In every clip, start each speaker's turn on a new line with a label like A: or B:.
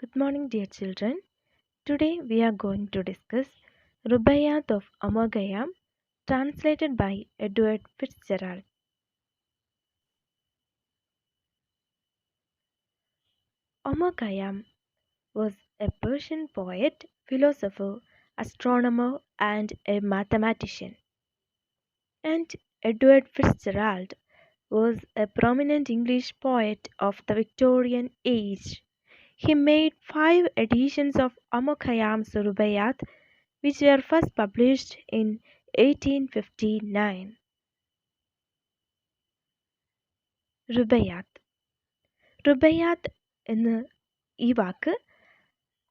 A: Good morning, dear children. Today we are going to discuss Rubaiyat of Omar Khayyam, translated by Edward Fitzgerald. Omar Khayyam was a Persian poet, philosopher, astronomer, and a mathematician. And Edward Fitzgerald was a prominent English poet of the Victorian age. He made 5 editions of Omar Khayyam's Rubaiyat, which were first published in 1859. റുബയ്യാത്ത് റുബയ്യാത്ത് എന്ന് ഈ വാക്ക്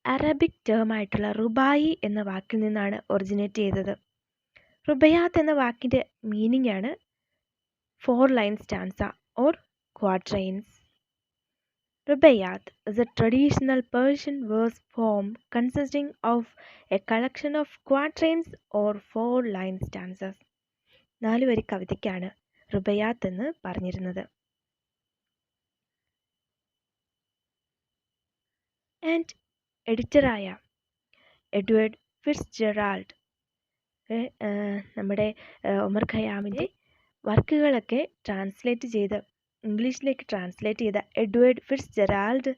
A: Arabic ടേമായിട്ടുള്ള റുബായി എന്ന വാക്കിൽ നിന്നാണ് originate ചെയ്തത്. റുബയ്യാത്ത് എന്ന വാക്കിൻ്റെ meaning ആണ് 4 line stanza or quatrains. Rubaiyat is a traditional Persian verse form consisting of a collection of quatrains or 4 line stanzas. 4 വരി കവിതയ്ക്കാണ് റുബയ്യാത്ത് എന്ന് പറഞ്ഞിരുന്നത്. ആൻഡ് എഡിറ്ററായ എഡ്വേർഡ് ഫിറ്റ്സ്ജെറാൾഡ് നമ്മുടെ ഒമർ ഖയാമിൻ്റെ വർക്കുകളൊക്കെ ട്രാൻസ്ലേറ്റ് ചെയ്ത് ഇംഗ്ലീഷിലേക്ക് ട്രാൻസ്ലേറ്റ് ചെയ്ത എഡ്വേർഡ് ഫിറ്റ്സ്ജെറാൾഡ്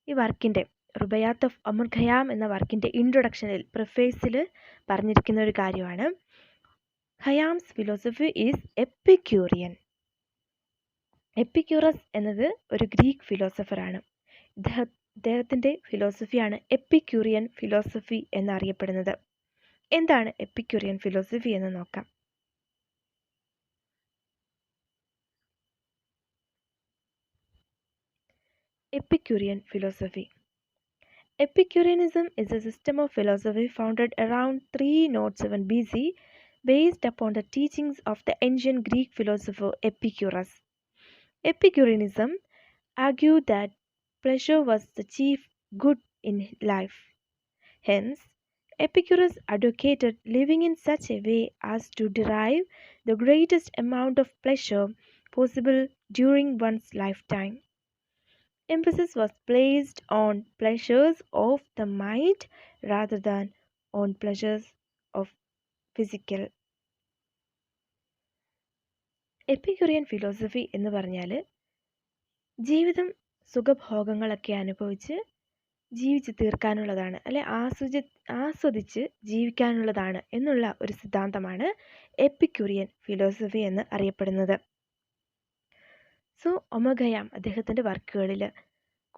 A: ഈ വർക്കിൻ്റെ റുബയ്യാത്ത് ഓഫ് ഒമർ ഖയാം എന്ന വർക്കിൻ്റെ ഇൻട്രൊഡക്ഷനിൽ പ്രിഫേസിൽ പറഞ്ഞിരിക്കുന്ന ഒരു കാര്യമാണ് ഖയാംസ് ഫിലോസഫി ഈസ് എപ്പിക്യൂറിയൻ. എപ്പിക്യൂറസ് എന്നത് ഒരു ഗ്രീക്ക് ഫിലോസഫറാണ്. അദ്ദേഹത്തിൻ്റെ ഫിലോസഫിയാണ് എപ്പിക്യൂറിയൻ ഫിലോസഫി എന്നറിയപ്പെടുന്നത്. എന്താണ് എപ്പിക്യൂറിയൻ ഫിലോസഫി എന്ന് നോക്കാം. Epicurean philosophy. Epicureanism is a system of philosophy founded around 307 BC based upon the teachings of the ancient Greek philosopher Epicurus. Epicureanism argued that pleasure was the chief good in life. Hence, Epicurus advocated living in such a way as to derive the greatest amount of pleasure possible during one's lifetime. Emphasis was placed on pleasures of the mind rather than on pleasures of physical. Epicurean philosophy എന്ന് പറഞ്ഞാൽ ജീവിതം സുഖഭോഗങ്ങളൊക്കെ അനുഭവിച്ച് ജീവിച്ച് തീർക്കാനുള്ളതാണ്, അല്ലെ ആസ്വദിച്ച് ജീവിക്കാനുള്ളതാണ് എന്നുള്ള ഒരു സിദ്ധാന്തമാണ് എപ്പിക്യൂറിയൻ ഫിലോസഫി എന്ന് അറിയപ്പെടുന്നത്. സോ ഒമർ ഖയാം അദ്ദേഹത്തിൻ്റെ വർക്കുകളിൽ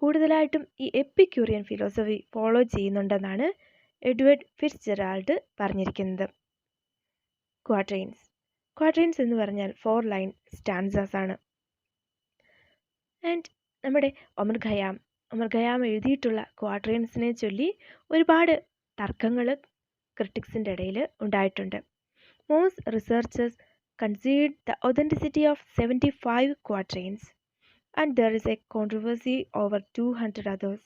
A: കൂടുതലായിട്ടും ഈ എപ്പിക്യൂറിയൻ ഫിലോസഫി ഫോളോ ചെയ്യുന്നുണ്ടെന്നാണ് എഡ്വേർഡ് ഫിറ്റ്സ്ജെറാൾഡ് പറഞ്ഞിരിക്കുന്നത്. ക്വാട്രെയിൻസ് എന്ന് പറഞ്ഞാൽ 4 ലൈൻ സ്റ്റാൻസാസ് ആണ്. ആൻഡ് നമ്മുടെ ഒമർ ഖയാം എഴുതിയിട്ടുള്ള ക്വാട്രെയിൻസിനെ ചൊല്ലി ഒരുപാട് തർക്കങ്ങൾ ക്രിട്ടിക്സിൻ്റെ ഇടയിൽ ഉണ്ടായിട്ടുണ്ട്. Most researchers concede the authenticity of 75 quatrains, and there is a controversy over 200 others.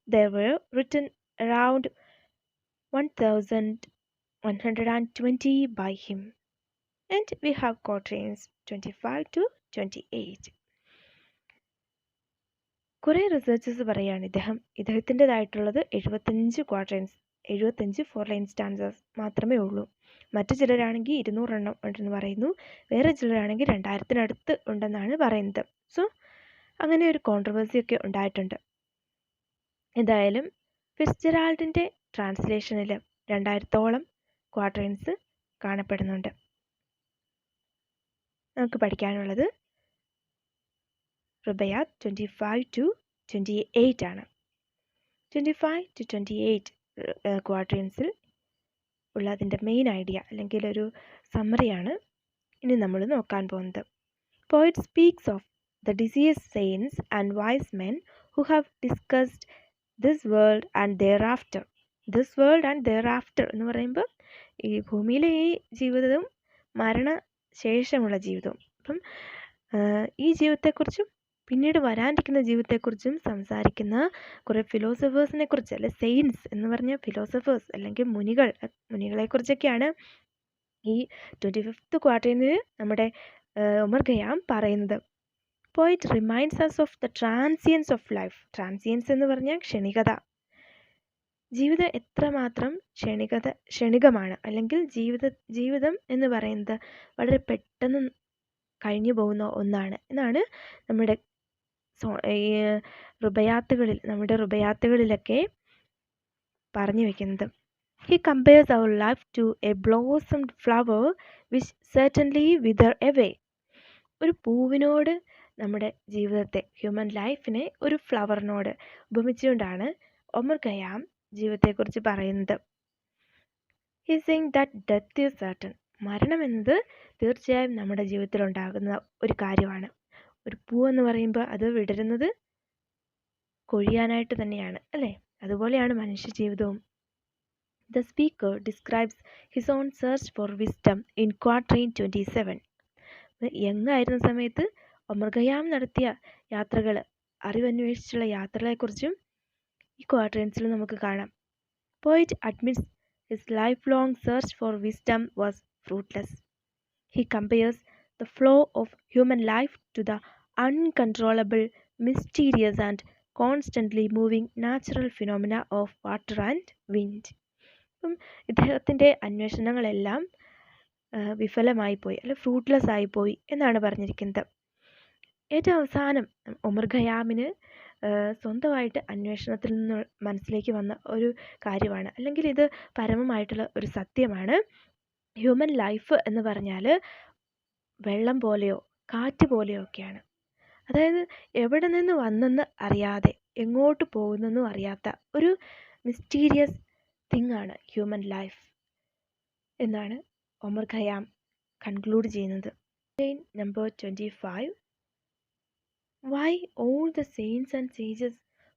A: They were written around 1120 by him, and we have quatrains 25 to 28. കുറേ റിസർച്ചേഴ്സ് പറയുകയാണ് ഇദ്ദേഹത്തിൻ്റെതായിട്ടുള്ളത് 75 ക്വാട്രെയിൻസ്, 75 4 ലൈൻ സ്റ്റാൻസേഴ്സ് മാത്രമേ ഉള്ളൂ. മറ്റു ചിലരാണെങ്കിൽ 200 എണ്ണം ഉണ്ടെന്ന് പറയുന്നു, വേറെ ചിലരാണെങ്കിൽ 2000-നടുത്ത് ഉണ്ടെന്നാണ് പറയുന്നത്. സോ അങ്ങനെ ഒരു കോൺട്രവേഴ്സിയൊക്കെ ഉണ്ടായിട്ടുണ്ട്. എന്തായാലും ഫിറ്റ്സ്ജെറാൾഡിൻ്റെ ട്രാൻസ്ലേഷനിൽ 2000-ഓളം ക്വാട്രെയിൻസ് കാണപ്പെടുന്നുണ്ട്. നമുക്ക് പഠിക്കാനുള്ളത് റുബയ്യാത്ത് 25 to 28 ആണ്. 25 to 28 ക്വാട്രെയിൻസിൽ ഉള്ളതിൻ്റെ മെയിൻ ഐഡിയ അല്ലെങ്കിൽ ഒരു സമ്മറിയാണ് ഇനി നമ്മൾ നോക്കാൻ പോകുന്നത്. Poet speaks of the deceased saints and wise men who have discussed this world and thereafter. This world and thereafter എന്ന് പറയുമ്പോൾ ഈ ഭൂമിയിലെ ഈ ജീവിതവും മരണശേഷമുള്ള ജീവിതവും, അപ്പം ഈ ജീവിതത്തെക്കുറിച്ചും പിന്നീട് വരാനിരിക്കുന്ന ജീവിതത്തെക്കുറിച്ചും സംസാരിക്കുന്ന കുറേ ഫിലോസഫേഴ്സിനെ കുറിച്ച്, അല്ലെ സെയിൻസ് എന്ന് പറഞ്ഞ ഫിലോസഫേഴ്സ് അല്ലെങ്കിൽ മുനികളെക്കുറിച്ചൊക്കെയാണ് ഈ 25th ക്വാർട്ടറിൽ നമ്മുടെ ഒമർ ഖയാം പറയുന്നത്. Poet reminds us of the transience of life. Transience എന്ന് പറഞ്ഞാൽ ക്ഷണികത. ജീവിതം എത്രമാത്രം ക്ഷണികമാണ്, അല്ലെങ്കിൽ ജീവിതം എന്ന് പറയുന്നത് വളരെ പെട്ടെന്ന് കഴിഞ്ഞു പോകുന്ന ഒന്നാണ് എന്നാണ് നമ്മുടെ റുബയാത്തുകളിലൊക്കെ പറഞ്ഞു വെക്കുന്നത്. He compares our life to a blossomed flower which certainly wither away. ഒരു പൂവിനോട് നമ്മുടെ ജീവിതത്തെ, ഹ്യൂമൻ ലൈഫിനെ ഒരു ഫ്ലവറിനോട് ഉപമിച്ചുകൊണ്ടാണ് ഒമർ ഖയ്യാം ജീവിതത്തെക്കുറിച്ച് പറയുന്നത്. He is saying that death is certain. മരണം എന്നത് തീർച്ചയായും നമ്മുടെ ജീവിതത്തിൽ ഉണ്ടാകുന്ന ഒരു കാര്യമാണ്. ഒരു പൂവെന്ന് പറയുമ്പോൾ അത് വിടരുന്നത് കൊഴിയാനായിട്ട് തന്നെയാണ്, അല്ലേ? അതുപോലെയാണ് മനുഷ്യ ജീവിതവും. The speaker describes his own search for wisdom in Quatrain 27. യങ്ങായിരുന്ന സമയത്ത് ഒമർ ഖയ്യാം നടത്തിയ യാത്രകൾ, അറിവന്വേഷിച്ചുള്ള യാത്രകളെക്കുറിച്ചും ഈ ക്വാട്രെയിൻസിൽ നമുക്ക് കാണാം. Poet admits his lifelong search for wisdom was fruitless. He compares the flow of human life to the uncontrollable, mysterious and constantly moving natural phenomena of water and wind. ഇദ്ദേഹത്തിൻ്റെ അന്വേഷണങ്ങളെല്ലാം വിഫലമായിപ്പോയി, അല്ലെ fruitless ആയിപ്പോയി എന്നാണ് പറഞ്ഞിരിക്കുന്നത്. ഏറ്റവും അവസാനം ഒമർ ഖയ്യാമിന് സ്വന്തമായിട്ട് അന്വേഷണത്തിൽ നിന്ന് മനസ്സിലേക്ക് വന്ന ഒരു കാര്യമാണ്, അല്ലെങ്കിൽ ഇത് പരമമായിട്ടുള്ള ഒരു സത്യമാണ്. ഹ്യൂമൻ ലൈഫ് എന്ന് പറഞ്ഞാൽ വെള്ളം പോലെയോ കാറ്റ് പോലെയോ ഒക്കെയാണ്. അതായത് എവിടെ നിന്ന് വന്നെന്ന് അറിയാതെ എങ്ങോട്ട് പോകുന്നെന്നും അറിയാത്ത ഒരു മിസ്റ്റീരിയസ് തിങ് ആണ് ഹ്യൂമൻ ലൈഫ് എന്നാണ് ഒമർ ഖയ്യാം കൺക്ലൂഡ് ചെയ്യുന്നത്. Number 25. Why all the saints and sages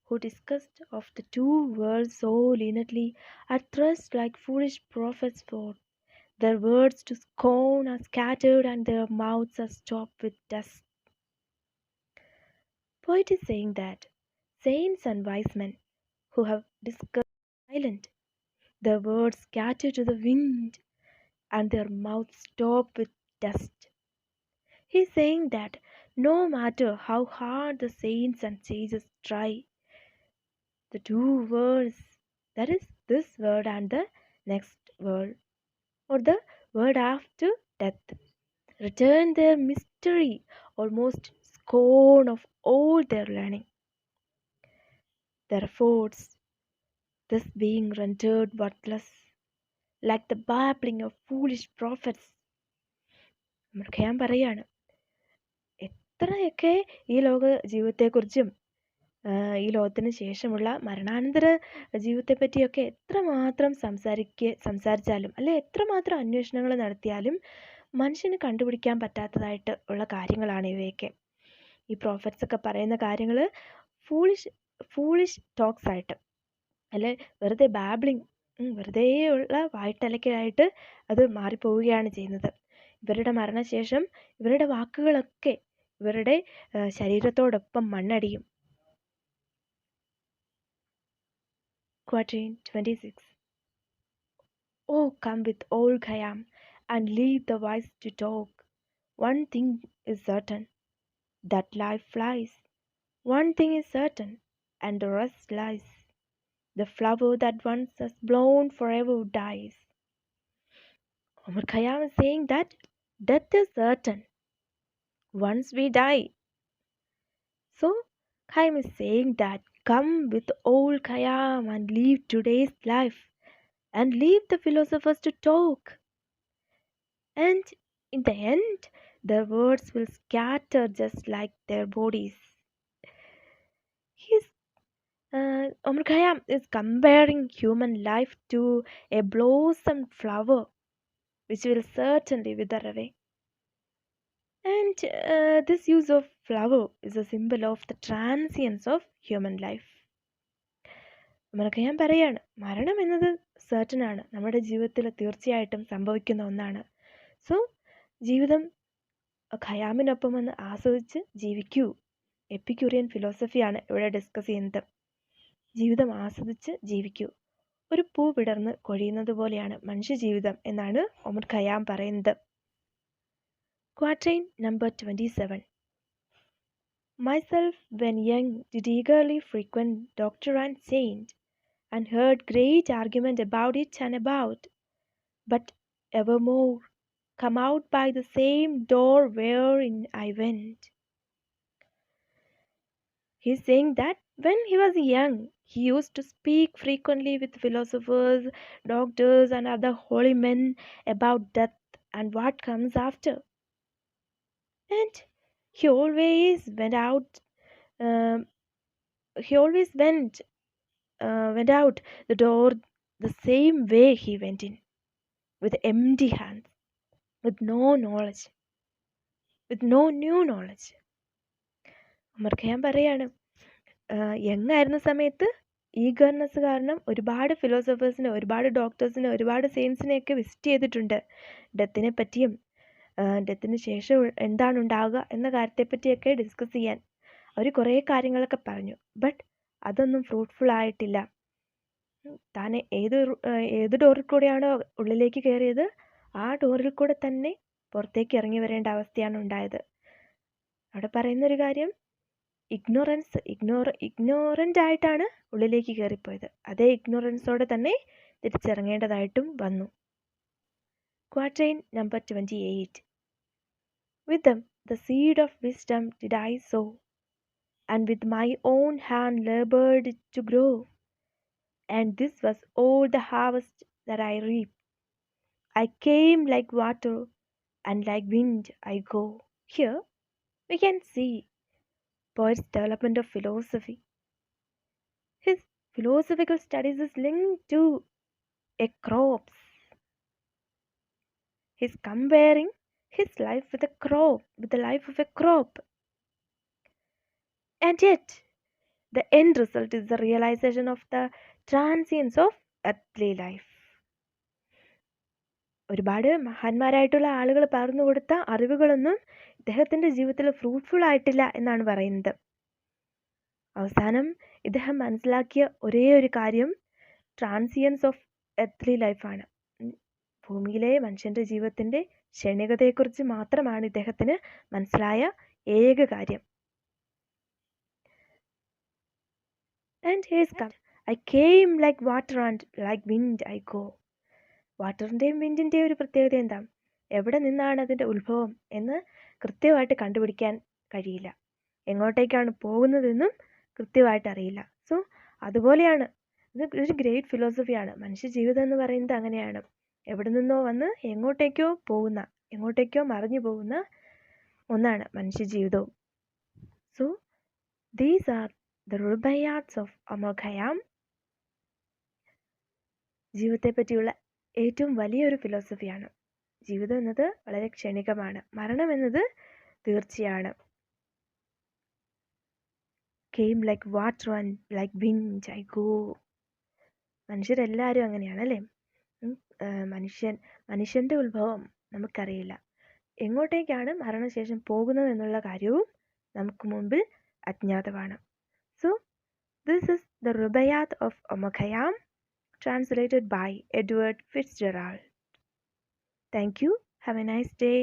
A: who discussed of the two worlds so learnedly are thrust like foolish prophets forth? Their words to scorn are scattered and their mouths are stopped with dust. Poet is saying that saints and wise men who have discussed silent, their words scattered to the wind and their mouths stopped with dust. He is saying that no matter how hard the saints and sages try, the two worlds, that is this world and the next world, or the world after death, return their mystery, almost scorn of all their learning. Their efforts, thus being rendered worthless, like the babbling of foolish prophets. Khayyam പറയാണ്, എത്രയൊക്കെ ഈ ലോക ജീവിതത്തെക്കുറിച്ചും ഈ ലോകത്തിന് ശേഷമുള്ള മരണാനന്തര ജീവിതത്തെ പറ്റിയൊക്കെ എത്രമാത്രം സംസാരിച്ചാലും അല്ലെ എത്രമാത്രം അന്വേഷണങ്ങൾ നടത്തിയാലും മനുഷ്യന് കണ്ടുപിടിക്കാൻ പറ്റാത്തതായിട്ട് ഉള്ള കാര്യങ്ങളാണ് ഇവയൊക്കെ. ഈ പ്രോഫറ്റ്സ് ഒക്കെ പറയുന്ന കാര്യങ്ങൾ ഫൂളിഷ് ടോക്സ് ആയിട്ട്, അല്ലെ വെറുതെ ബാബ്ലിങ്, വെറുതെ ഉള്ള വായിട്ടലക്കലായിട്ട് അത് മാറിപ്പോവുകയാണ് ചെയ്യുന്നത്. ഇവരുടെ മരണശേഷം ഇവരുടെ വാക്കുകളൊക്കെ ഇവരുടെ ശരീരത്തോടൊപ്പം മണ്ണടിയും. Quatrain 26. Oh, come with old Khayyam and leave the wise to talk. One thing is certain, that life flies. One thing is certain, and the rest lies. The flower that once has blown forever dies. Omar Khayyam is saying that death is certain. Once we die. So, Khayyam is saying that come with old Khayyam and leave today's life and leave the philosophers to talk. And in the end, their words will scatter just like their bodies. Omar Khayyam is comparing human life to a blossomed flower which will certainly wither away. And this use of flower is a symbol of the transience of human life. Omar Khayyam പറയാണ്, മരണം എന്നത് certain ആണ്, നമ്മുടെ ജീവിതത്തിൽ തീർച്ചയായിട്ടും സംഭവിക്കുന്ന ഒന്നാണ്. So ജീവിതം ഖയ്യാമിനൊപ്പം ഒന്ന് ആസ്വദിച്ച് ജീവിക്കൂ. എപ്പിക്യൂറിയൻ ഫിലോസഫിയാണ് ഇവിടെ ഡിസ്കസ് ചെയ്യുന്നത്. ജീവിതം ആസ്വദിച്ച് ജീവിക്കൂ. ഒരു പൂ വിടർന്ന് കൊഴിയുന്നത് പോലെയാണ് മനുഷ്യജീവിതം എന്നാണ് ഒമർ ഖയ്യാം പറയുന്നത്. Quatrain number 27. Myself, when young, did eagerly frequent doctor and saint, and heard great argument about it and about, but evermore come out by the same door wherein I went. He's saying that when he was young, he used to speak frequently with philosophers, doctors, and other holy men about death and what comes after. And he always went out. Um, he always went out the door the same way he went in, with empty hands, with no knowledge, with no new knowledge. Umar Khayyam പറയാണ്, young ആയിരുന്ന സമയത്ത് eagerness കാരണം ഒരുപാട് ഫിലോസഫേഴ്സിനെ, ഒരുപാട് ഡോക്ടേഴ്സിനെ, ഒരുപാട് സെയിൻസിനെയൊക്കെ visit ചെയ്തിട്ടുണ്ട്. ഡെത്തിനെ പറ്റിയും ഡെത്തിന് ശേഷം എന്താണ് ഉണ്ടാവുക എന്ന കാര്യത്തെപ്പറ്റിയൊക്കെ ഡിസ്കസ് ചെയ്യാൻ അവർ കുറേ കാര്യങ്ങളൊക്കെ പറഞ്ഞു. ബട്ട് അതൊന്നും ഫ്രൂട്ട്ഫുൾ ആയിട്ടില്ല. താൻ ഏത് ഡോറിൽ കൂടെയാണോ ഉള്ളിലേക്ക് കയറിയത്, ആ ഡോറിൽ കൂടെ തന്നെ പുറത്തേക്ക് ഇറങ്ങി വരേണ്ട അവസ്ഥയാണ് ഉണ്ടായത്. അവിടെ പറയുന്നൊരു കാര്യം, ഇഗ്നോറൻ്റ് ആയിട്ടാണ് ഉള്ളിലേക്ക് കയറിപ്പോയത്. അതേ ഇഗ്നോറൻസോടെ തന്നെ തിരിച്ചിറങ്ങേണ്ടതായിട്ടും വന്നു. Quatrain number 28. With them the seed of wisdom did I sow, and with my own hand labored it to grow. And this was all the harvest that I reaped. I came like water, and like wind I go. Here we can see poet's development of philosophy. His philosophical studies is linked to a crops. He's comparing his life with a crop, with the life of a crop. And yet, the end result is the realization of the transience of earthly life. ഒരുപാട് മഹാന്മാരായിട്ടുള്ള ആളുകൾ പറഞ്ഞു കൊടുത്ത അറിവുകളൊന്നും ഇദ്ദേഹത്തിൻ്റെ ജീവിതത്തിൽ fruitful ആയിട്ടില്ല എന്നാണ് പറയുന്നത്. അവസാനം ഇദ്ദേഹം മനസ്സിലാക്കിയ ഒരേ ഒരു കാര്യം ട്രാൻസിയൻസ് ഓഫ് എർത്ത് ലൈഫാണ്. ഭൂമിയിലെ മനുഷ്യൻ്റെ ജീവിതത്തിൻ്റെ ക്ഷണികതയെക്കുറിച്ച് മാത്രമാണ് ഇദ്ദേഹത്തിന് മനസ്സിലായ ഏക കാര്യം. And here's come. I came like water and like wind I go. വാട്ടറിൻ്റെയും വിൻഡിൻ്റെയും ഒരു പ്രത്യേകത എന്താ? എവിടെ നിന്നാണ് അതിൻ്റെ ഉത്ഭവം എന്ന് കൃത്യമായിട്ട് കണ്ടുപിടിക്കാൻ കഴിയില്ല. എങ്ങോട്ടേക്കാണ് പോകുന്നതെന്നും കൃത്യമായിട്ട് അറിയില്ല. സോ അതുപോലെയാണ് ഇത് ഒരു ഗ്രേറ്റ് ഫിലോസഫിയാണ്. മനുഷ്യ ജീവിതം എന്ന് പറയുന്നത് അങ്ങനെയാണ്. എവിടെ നിന്നോ വന്ന് എങ്ങോട്ടേക്കോ പോകുന്ന, എങ്ങോട്ടേക്കോ മറിഞ്ഞു പോകുന്ന ഒന്നാണ് മനുഷ്യ ജീവിതവും. So these are the Rubaiyats of Omar Khayyam. ജീവിതത്തെ പറ്റിയുള്ള ഏറ്റവും വലിയൊരു ഫിലോസഫിയാണ്. ജീവിതം എന്നത് വളരെ ക്ഷണികമാണ്, മരണം എന്നത് തീർച്ചയാണ്. Came like water and like wind I go. മനുഷ്യരെല്ലാവരും അങ്ങനെയാണ് അല്ലേ? മനുഷ്യൻ്റെ ഉത്ഭവം നമുക്കറിയില്ല. എങ്ങോട്ടേക്കാണ് മരണശേഷം പോകുന്നത് എന്നുള്ള കാര്യവും നമുക്ക് മുമ്പിൽ അജ്ഞാതമാണ്. So this is the Rubaiyat of Omar Khayyam, translated by Edward Fitzgerald. Thank you. Have a nice day.